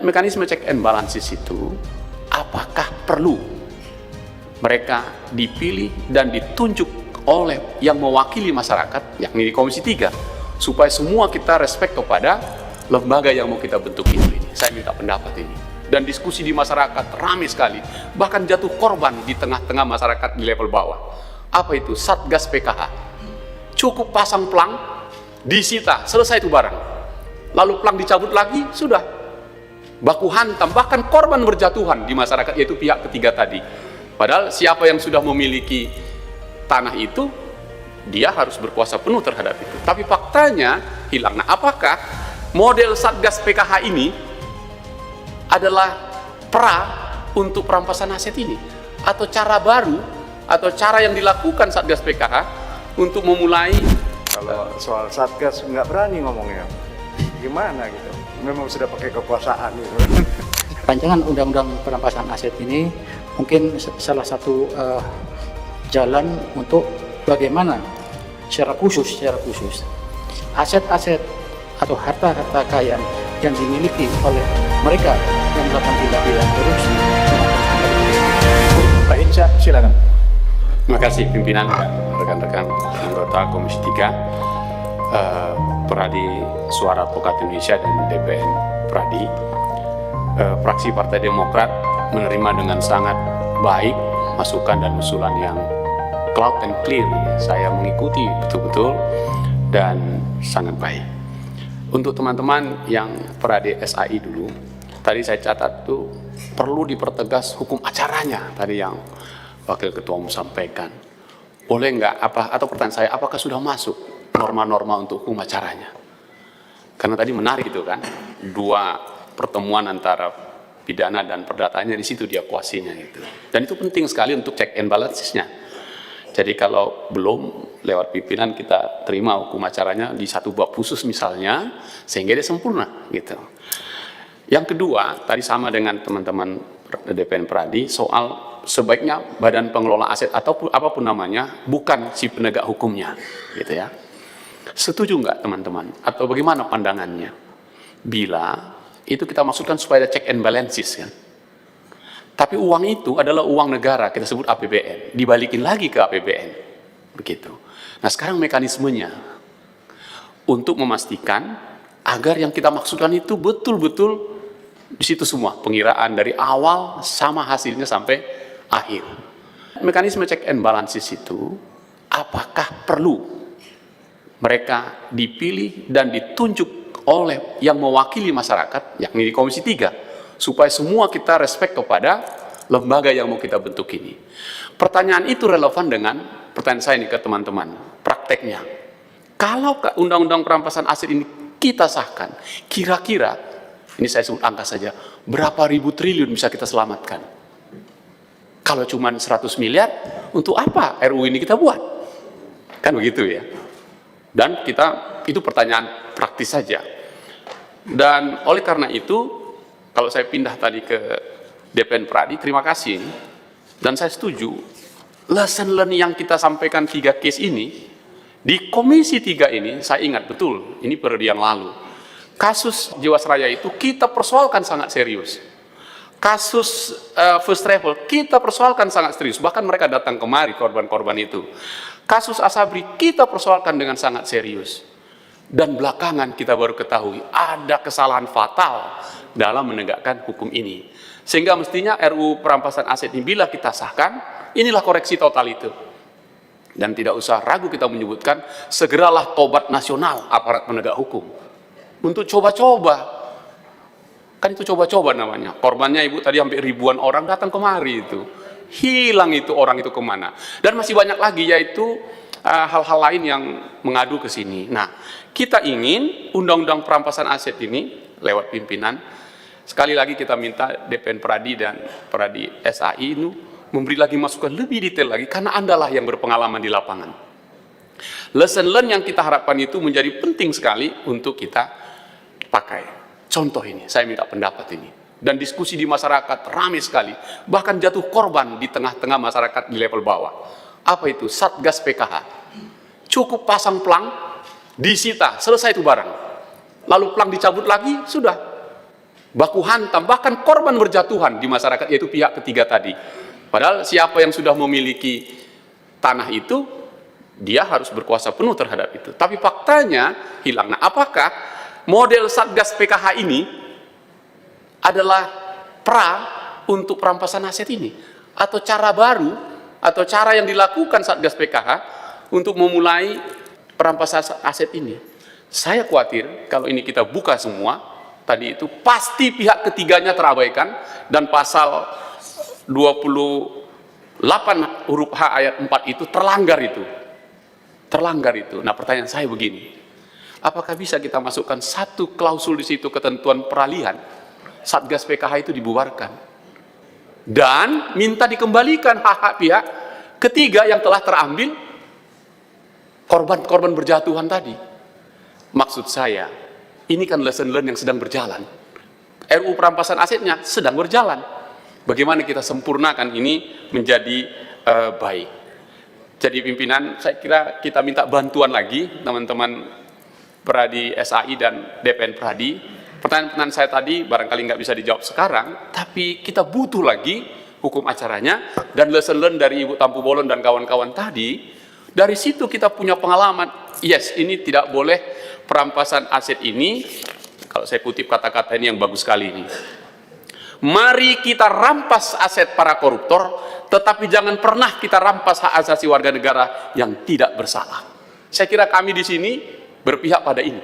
Mekanisme check and balances itu, apakah perlu mereka dipilih dan ditunjuk oleh yang mewakili masyarakat, yakni di Komisi 3, supaya semua kita respect kepada lembaga yang mau kita bentuk ini. Saya minta pendapat ini. Dan diskusi di masyarakat ramai sekali, bahkan jatuh korban di tengah-tengah masyarakat di level bawah. Apa itu? Satgas PKH. Cukup pasang pelang, disita, selesai itu barang. Lalu pelang dicabut lagi, sudah. Baku hantam, bahkan korban berjatuhan di masyarakat, yaitu pihak ketiga tadi. Padahal siapa yang sudah memiliki tanah itu, dia harus berkuasa penuh terhadap itu. Tapi faktanya hilang. Nah, apakah model Satgas PKH ini adalah pra untuk perampasan aset ini? Atau cara baru, atau cara yang dilakukan Satgas PKH untuk memulai? Kalau soal Satgas nggak berani ngomongnya, gimana gitu? Memang sudah pakai kekuasaan gitu. Rancangan Undang-Undang Perampasan Aset ini mungkin salah satu jalan untuk bagaimana secara khusus aset-aset atau harta-harta kekayaan yang dimiliki oleh mereka yang melakukan tindak pidana korupsi. Pak Hinca, silakan. Terima kasih pimpinan dan rekan-rekan anggota Komisi 3, Pradi Suara Advokat Indonesia dan DPN Pradi. Fraksi Partai Demokrat menerima dengan sangat baik masukan dan usulan yang cloud and clear. Saya mengikuti betul-betul dan sangat baik. Untuk teman-teman yang Pradi SAI dulu, tadi saya catat tuh perlu dipertegas hukum acaranya, tadi yang Wakil Ketua Umum sampaikan. Boleh nggak, atau pertanyaan saya, apakah sudah masuk norma-norma untuk hukum acaranya? Karena tadi menarik itu kan, dua pertemuan antara pidana dan perdataannya di situ dia kuasinya gitu. Dan itu penting sekali untuk check and balancesnya. Jadi kalau belum lewat pimpinan kita terima hukum acaranya di satu bab khusus misalnya, sehingga dia sempurna gitu. Yang kedua, tadi sama dengan teman-teman DPN Pradi, soal sebaiknya badan pengelola aset atau apapun namanya bukan si penegak hukumnya gitu ya. Setuju nggak teman-teman? Atau bagaimana pandangannya? Bila itu kita maksudkan supaya ada check and balances kan. Tapi uang itu adalah uang negara, kita sebut APBN, dibalikin lagi ke APBN. Begitu. Nah, sekarang mekanismenya untuk memastikan agar yang kita maksudkan itu betul-betul di situ semua, pengiraan dari awal sama hasilnya sampai akhir. Mekanisme check and balances itu, apakah perlu mereka dipilih dan ditunjuk oleh yang mewakili masyarakat, yakni di Komisi 3, supaya semua kita respect kepada lembaga yang mau kita bentuk ini. Pertanyaan itu relevan dengan pertanyaan saya ini ke teman-teman, prakteknya. Kalau Undang-Undang Perampasan Aset ini kita sahkan, kira-kira, ini saya sebut angka saja, berapa ribu triliun bisa kita selamatkan? Kalau cuma 100 miliar, untuk apa RUU ini kita buat? Kan begitu ya. Dan itu pertanyaan praktis saja. Dan oleh karena itu, kalau saya pindah tadi ke DPN Pradi, terima kasih. Dan saya setuju, lesson learn yang kita sampaikan 3 case ini, di Komisi 3 ini, saya ingat betul, ini periode yang lalu, kasus Jiwasraya itu kita persoalkan sangat serius. Kasus First Travel kita persoalkan sangat serius, bahkan mereka datang kemari korban-korban itu. Kasus Asabri kita persoalkan dengan sangat serius. Dan belakangan kita baru ketahui ada kesalahan fatal dalam menegakkan hukum ini. Sehingga mestinya RUU Perampasan Aset ini bila kita sahkan, inilah koreksi total itu. Dan tidak usah ragu kita menyebutkan, segeralah tobat nasional aparat penegak hukum. Untuk coba-coba. Kan itu coba-coba namanya. Korbannya ibu tadi hampir ribuan orang datang kemari itu. Hilang itu orang itu kemana. Dan masih banyak lagi yaitu hal-hal lain yang mengadu ke sini. Nah, kita ingin Undang-Undang Perampasan Aset ini lewat pimpinan, sekali lagi kita minta DPN Pradi dan Pradi SAI ini memberi lagi masukan lebih detail lagi, karena Andalah yang berpengalaman di lapangan. Lesson learn yang kita harapkan itu menjadi penting sekali untuk kita pakai. Contoh ini, saya minta pendapat ini. Dan diskusi di masyarakat ramai sekali, bahkan jatuh korban di tengah-tengah masyarakat di level bawah. Apa itu? Satgas PKH. Cukup pasang pelang, disita, selesai itu barang. Lalu pelang dicabut lagi, sudah. baku hantam, bahkan korban berjatuhan di masyarakat, yaitu pihak ketiga tadi. Padahal siapa yang sudah memiliki tanah itu, dia harus berkuasa penuh terhadap itu. Tapi faktanya hilang. Nah, apakah model Satgas PKH ini adalah untuk perampasan aset ini? Atau cara baru, atau cara yang dilakukan Satgas PKH untuk memulai perampasan aset ini? Saya khawatir kalau ini kita buka semua, tadi itu pasti pihak ketiganya terabaikan, dan pasal 28 huruf H ayat 4 itu terlanggar itu. Terlanggar itu. Nah, pertanyaan saya begini. Apakah bisa kita masukkan satu klausul di situ, ketentuan peralihan, Satgas PKH itu dibubarkan dan minta dikembalikan hak-hak pihak ketiga yang telah terambil korban berjatuhan tadi? Maksud saya, ini kan lesson learn yang sedang berjalan. RUU perampasan asetnya sedang berjalan. Bagaimana kita sempurnakan ini menjadi baik. Jadi pimpinan, saya kira kita minta bantuan lagi teman-teman Pradi SAI dan DPN Pradi. Pertanyaan-pertanyaan saya tadi barangkali nggak bisa dijawab sekarang, tapi kita butuh lagi hukum acaranya dan lesson learn dari Ibu Tampu Bolon dan kawan-kawan tadi. Dari situ kita punya pengalaman, yes, ini tidak boleh perampasan aset ini, kalau saya kutip kata-kata ini yang bagus sekali ini. Mari kita rampas aset para koruptor, tetapi jangan pernah kita rampas hak asasi warga negara yang tidak bersalah. Saya kira kami di sini berpihak pada ini,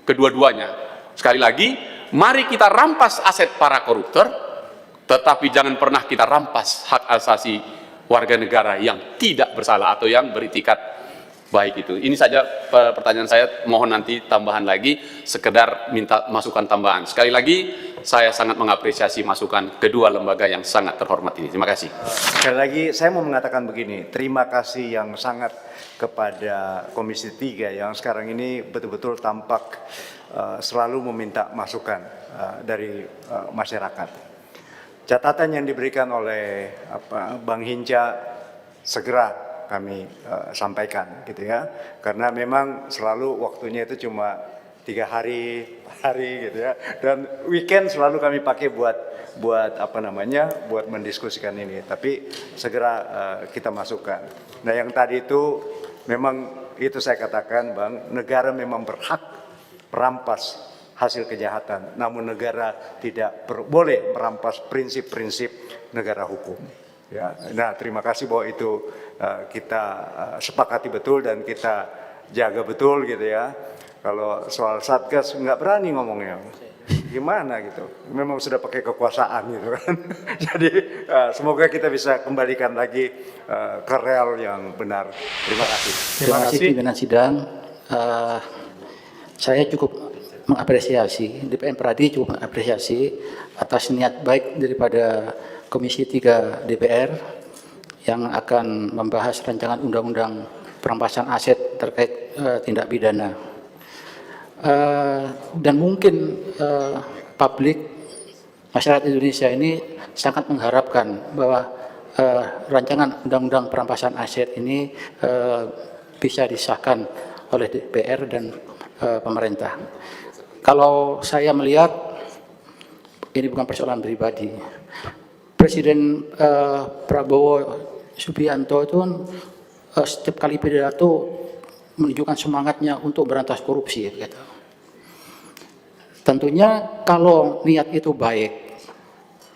kedua-duanya. Sekali lagi, mari kita rampas aset para koruptor, tetapi jangan pernah kita rampas hak asasi warga negara yang tidak bersalah atau yang beritikat baik itu. Ini saja pertanyaan saya, mohon nanti tambahan lagi, sekedar minta masukan tambahan. Sekali lagi, saya sangat mengapresiasi masukan kedua lembaga yang sangat terhormat ini. Terima kasih. Sekali lagi, saya mau mengatakan begini, terima kasih yang sangat kepada Komisi 3 yang sekarang ini betul-betul tampak selalu meminta masukan dari masyarakat. Catatan yang diberikan oleh Bang Hinca segera kami sampaikan, gitu ya, karena memang selalu waktunya itu cuma 3 hari gitu ya, dan weekend selalu kami pakai buat buat mendiskusikan ini, tapi segera kita masukkan. Nah, yang tadi itu memang itu saya katakan, Bang, negara memang berhak merampas hasil kejahatan, namun negara tidak boleh merampas prinsip-prinsip negara hukum. Ya, nah, terima kasih bahwa itu kita sepakati betul dan kita jaga betul, gitu ya. Kalau soal Satgas nggak berani ngomongnya, gimana gitu? Memang sudah pakai kekuasaan gitu kan. Jadi semoga kita bisa kembalikan lagi ke rel yang benar. Terima kasih. Terima kasih pimpinan sidang. Saya cukup mengapresiasi, DPN Pradi cukup mengapresiasi atas niat baik daripada Komisi 3 DPR yang akan membahas rancangan undang-undang perampasan aset terkait tindak pidana. Dan mungkin publik masyarakat Indonesia ini sangat mengharapkan bahwa rancangan undang-undang perampasan aset ini bisa disahkan oleh DPR dan pemerintah. Kalau saya melihat ini bukan persoalan pribadi. Presiden Prabowo Subianto itu setiap kali pidato menunjukkan semangatnya untuk berantas korupsi, gitu. Tentunya kalau niat itu baik,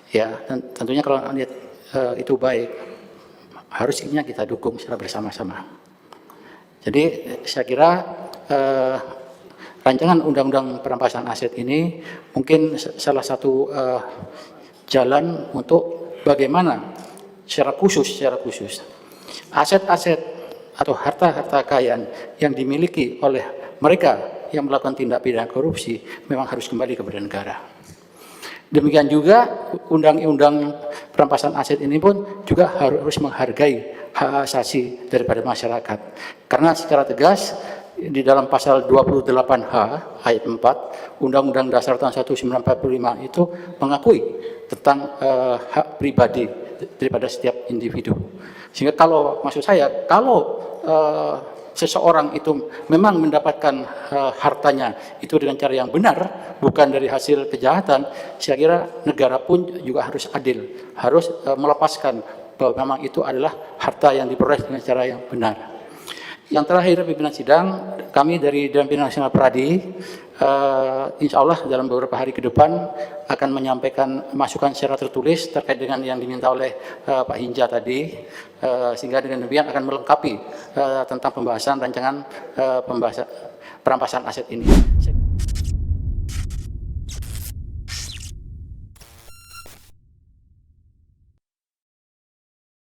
ya, tentunya kalau niat itu baik, harusnya kita dukung secara bersama-sama. Jadi saya kira rancangan undang-undang perampasan aset ini mungkin salah satu jalan untuk bagaimana secara khusus aset-aset atau harta-harta kekayaan yang dimiliki oleh mereka yang melakukan tindak pidana korupsi memang harus kembali kepada negara. Demikian juga undang-undang perampasan aset ini pun juga harus menghargai hak asasi daripada masyarakat. Karena secara tegas di dalam pasal 28H ayat 4 Undang-Undang Dasar tahun 1945 itu mengakui tentang hak pribadi daripada setiap individu. Sehingga kalau maksud saya, kalau seseorang itu memang mendapatkan hartanya itu dengan cara yang benar, bukan dari hasil kejahatan, saya kira negara pun juga harus adil, harus melepaskan bahwa memang itu adalah harta yang diperoleh dengan cara yang benar. Yang terakhir, pimpinan sidang, kami dari Dewan Pimpinan Nasional Pradi, insya Allah dalam beberapa hari ke depan akan menyampaikan masukan secara tertulis terkait dengan yang diminta oleh Pak Hinja tadi, sehingga dengan demikian akan melengkapi tentang pembahasan rancangan perampasan aset ini.